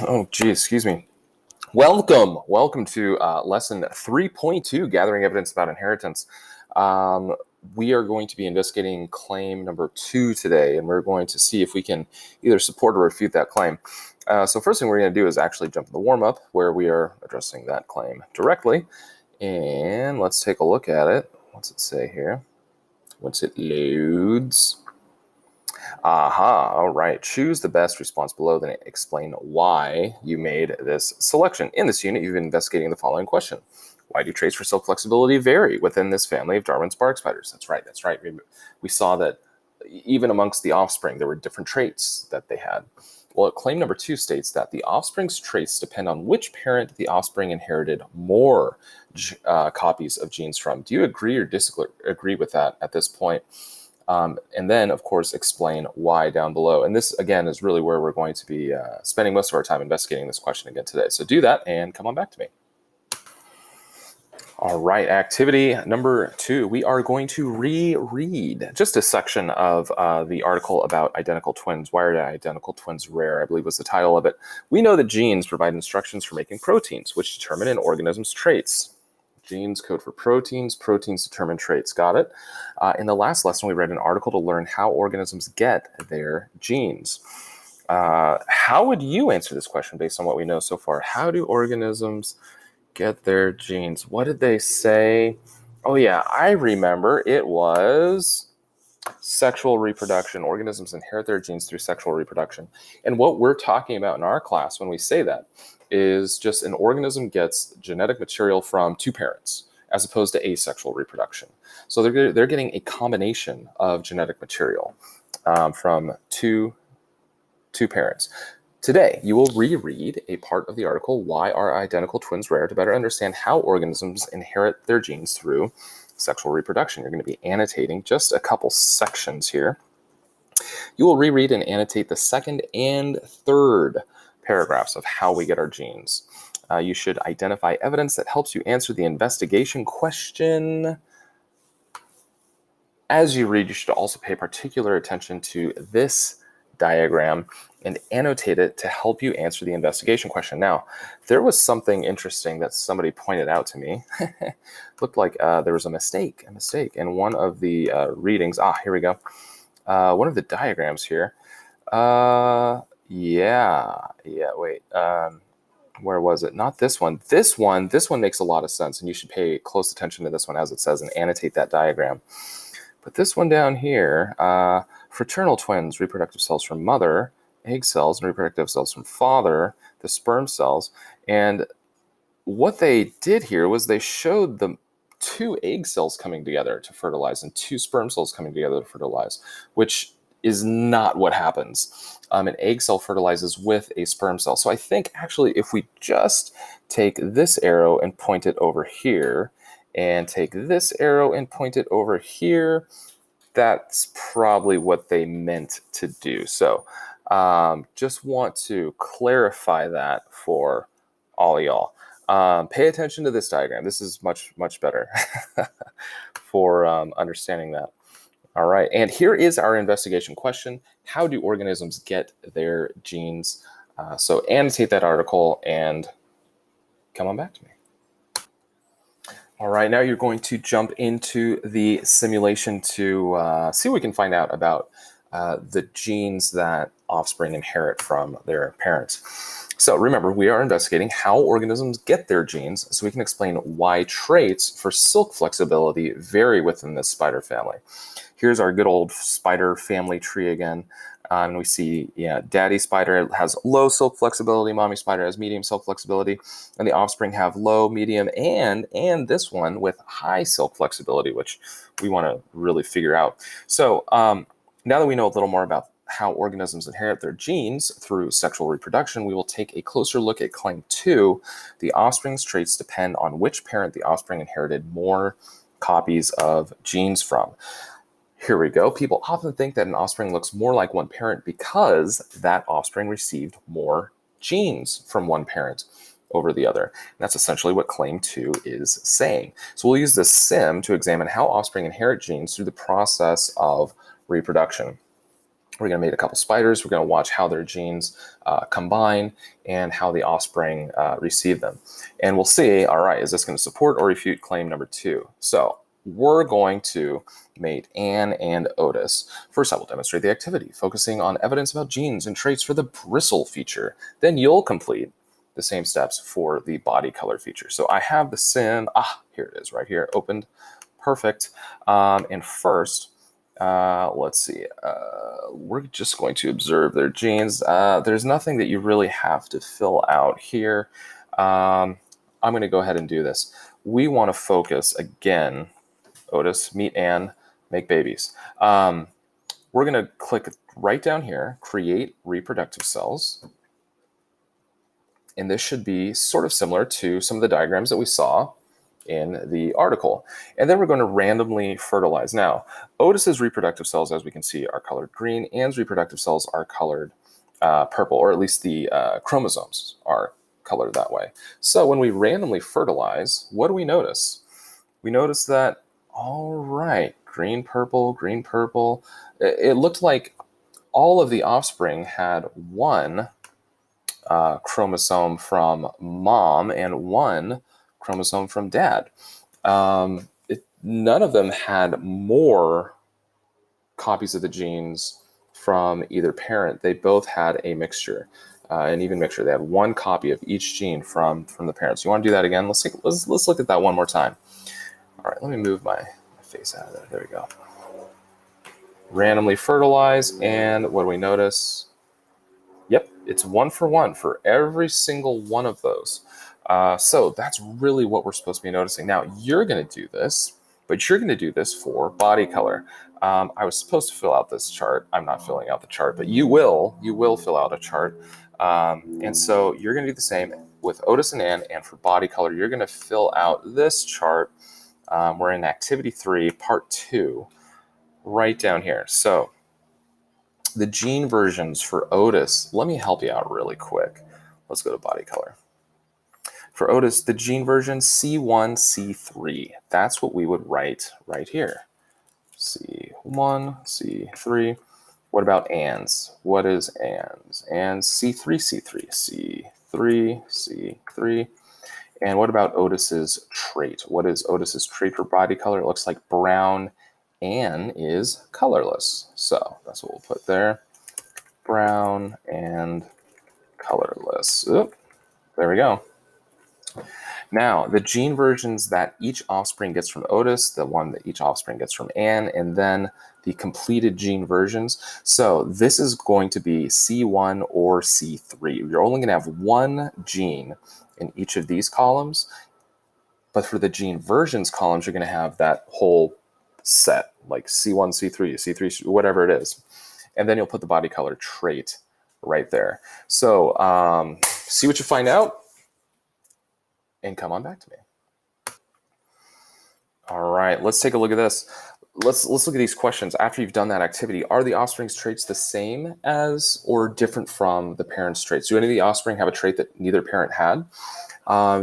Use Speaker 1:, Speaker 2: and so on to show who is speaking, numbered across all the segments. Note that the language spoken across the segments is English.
Speaker 1: Oh, gee, excuse me. Welcome to lesson 3.2, gathering evidence about inheritance. Um, we are going to be investigating claim number 2 today, and we're going to see if we can either support or refute that claim. So first thing we're going to do is actually jump in the warm-up, where we are addressing that claim directly. And let's take a look at it. What's it say here? Once it loads. Aha, all right. Choose the best response below, then explain why you made this selection. In this unit, you've been investigating the following question. Why do traits for silk flexibility vary within this family of Darwin's bark spiders? That's right. We saw that even amongst the offspring, there were different traits that they had. Well, claim number 2 states that the offspring's traits depend on which parent the offspring inherited more copies of genes from. Do you agree or disagree with that at this point? And then, of course, explain why down below. And this, again, is really where we're going to be spending most of our time investigating this question again today. So do that and come on back to me. All right, activity number 2. We are going to reread just a section of the article about identical twins. Why are identical twins rare? I believe was the title of it. We know that genes provide instructions for making proteins, which determine an organism's traits. Genes code for proteins. Proteins determine traits. Got it? In the last lesson, we read an article to learn how organisms get their genes. How would you answer this question based on what we know so far? How do organisms get their genes? What did they say? Oh, yeah, I remember. It was sexual reproduction. Organisms inherit their genes through sexual reproduction. And what we're talking about in our class when we say that is just an organism gets genetic material from 2 parents as opposed to asexual reproduction. So they're getting a combination of genetic material from two parents. Today, you will reread a part of the article, Why Are Identical Twins Rare?, to better understand how organisms inherit their genes through sexual reproduction. You're going to be annotating just a couple sections here. You will reread and annotate the second and third paragraphs of how we get our genes. You should identify evidence that helps you answer the investigation question. As you read, you should also pay particular attention to this diagram and annotate it to help you answer the investigation question. Now, there was something interesting that somebody pointed out to me. Looked like there was a mistake in one of the readings. Here we go. One of the diagrams here. Wait. Where was it? Not this one. This one makes a lot of sense, and you should pay close attention to this one as it says and annotate that diagram. But this one down here, fraternal twins, reproductive cells from mother, egg cells, and reproductive cells from father, the sperm cells. And what they did here was they showed the 2 egg cells coming together to fertilize and 2 sperm cells coming together to fertilize, which is not what happens. An egg cell fertilizes with a sperm cell. So I think actually if we just take this arrow and point it over here, and take this arrow and point it over here, that's probably what they meant to do. So just want to clarify that for all of y'all. Pay attention to this diagram. This is much, much better for understanding that. All right, and here is our investigation question. How do organisms get their genes? So annotate that article and come on back to me. All right, now you're going to jump into the simulation to see what we can find out about the genes that offspring inherit from their parents. So remember, we are investigating how organisms get their genes so we can explain why traits for silk flexibility vary within this spider family. Here's our good old spider family tree again. And we see, daddy spider has low silk flexibility, mommy spider has medium silk flexibility, and the offspring have low, medium, and this one with high silk flexibility, which we want to really figure out. So now that we know a little more about how organisms inherit their genes through sexual reproduction, we will take a closer look at claim 2. The offspring's traits depend on which parent the offspring inherited more copies of genes from. Here we go. People often think that an offspring looks more like one parent because that offspring received more genes from one parent over the other. And that's essentially what claim 2 is saying. So we'll use this sim to examine how offspring inherit genes through the process of reproduction. We're going to make a couple spiders. We're going to watch how their genes combine and how the offspring receive them. And we'll see, all right, is this going to support or refute claim number 2? So we're going to mate Anne and Otis. First, I will demonstrate the activity, focusing on evidence about genes and traits for the bristle feature. Then you'll complete the same steps for the body color feature. So I have the sim, here it is right here, opened, perfect. And first, let's see, we're just going to observe their genes. There's nothing that you really have to fill out here. I'm going to go ahead and do this. We want to focus again, Otis, meet Anne, make babies. We're going to click right down here, create reproductive cells. And this should be sort of similar to some of the diagrams that we saw in the article. And then we're going to randomly fertilize. Now, Otis's reproductive cells, as we can see, are colored green. Anne's reproductive cells are colored purple, or at least the chromosomes are colored that way. So when we randomly fertilize, what do we notice? We notice that, all right, green, purple, green, purple. It looked like all of the offspring had one chromosome from mom and one chromosome from dad. None of them had more copies of the genes from either parent. They both had a mixture, an even mixture. They had one copy of each gene from the parents. You want to do that again? Let's look at that one more time. All right, let me move my face out of there. There we go. Randomly fertilize, and what do we notice? Yep, it's 1 for 1 for every single one of those. So that's really what we're supposed to be noticing. Now, you're going to do this, but you're going to do this for body color. I was supposed to fill out this chart. I'm not filling out the chart, but you will fill out a chart. And so you're going to do the same with Otis and Ann, and for body color, you're going to fill out this chart. We're in activity 3, part 2, right down here. So the gene versions for Otis, let me help you out really quick. Let's go to body color. For Otis, the gene version C1, C3. That's what we would write right here. C1, C3. What about Ann's? What is Ann's? Ann's C3, C3. C3, C3. And what about Otis's trait? What is Otis's trait for body color? It looks like brown. Anne is colorless. So that's what we'll put there. Brown and colorless. Oop, there we go. Now, the gene versions that each offspring gets from Otis, the one that each offspring gets from Anne, and then the completed gene versions. So this is going to be C1 or C3. You're only going to have one gene in each of these columns, but for the gene versions columns, you're going to have that whole set, like C1, C3, C3, whatever it is. And then you'll put the body color trait right there. So see what you find out and come on back to me. All right, let's take a look at this. Let's look at these questions. After you've done that activity, are the offspring's traits the same as or different from the parent's traits? Do any of the offspring have a trait that neither parent had?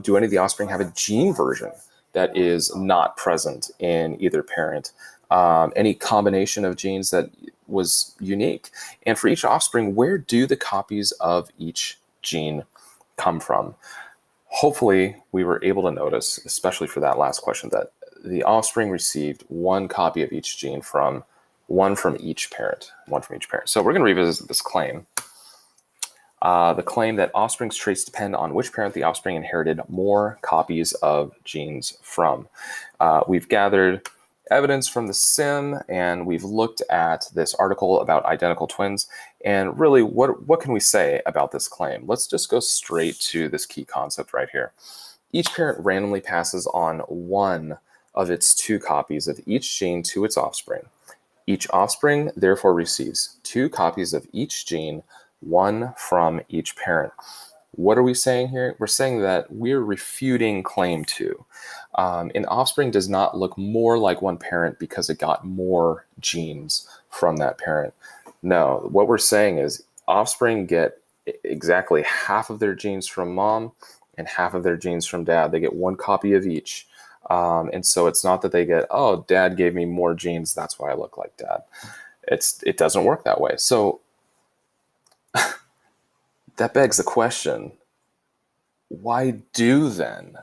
Speaker 1: Do any of the offspring have a gene version that is not present in either parent? Any combination of genes that was unique? And for each offspring, where do the copies of each gene come from? Hopefully, we were able to notice, especially for that last question, that the offspring received one copy of each gene from each parent. So we're going to revisit this claim. The claim that offspring's traits depend on which parent the offspring inherited more copies of genes from. We've gathered evidence from the sim, and we've looked at this article about identical twins. And really, what can we say about this claim? Let's just go straight to this key concept right here. Each parent randomly passes on one of its two copies of each gene to its offspring. Each offspring therefore receives two copies of each gene, one from each parent. What are we saying here? We're saying that we're refuting claim 2. An offspring does not look more like one parent because it got more genes from that parent. No, what we're saying is offspring get exactly half of their genes from mom and half of their genes from dad. They get one copy of each. And so it's not that they get, oh, dad gave me more genes, that's why I look like dad. It doesn't work that way. So that begs the question, why do then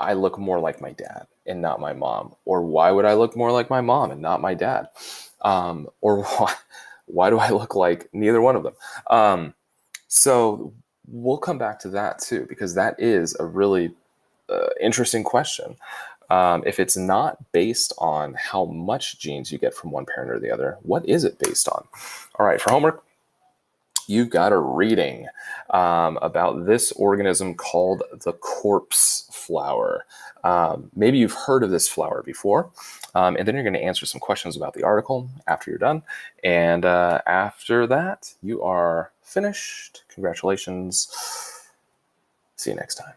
Speaker 1: I look more like my dad and not my mom? Or why would I look more like my mom and not my dad? Or why do I look like neither one of them? So we'll come back to that too, because that is a really interesting question. If it's not based on how much genes you get from one parent or the other, what is it based on? All right, for homework, you've got a reading about this organism called the corpse flower. Maybe you've heard of this flower before, and then you're going to answer some questions about the article after you're done. And after that, you are finished. Congratulations. See you next time.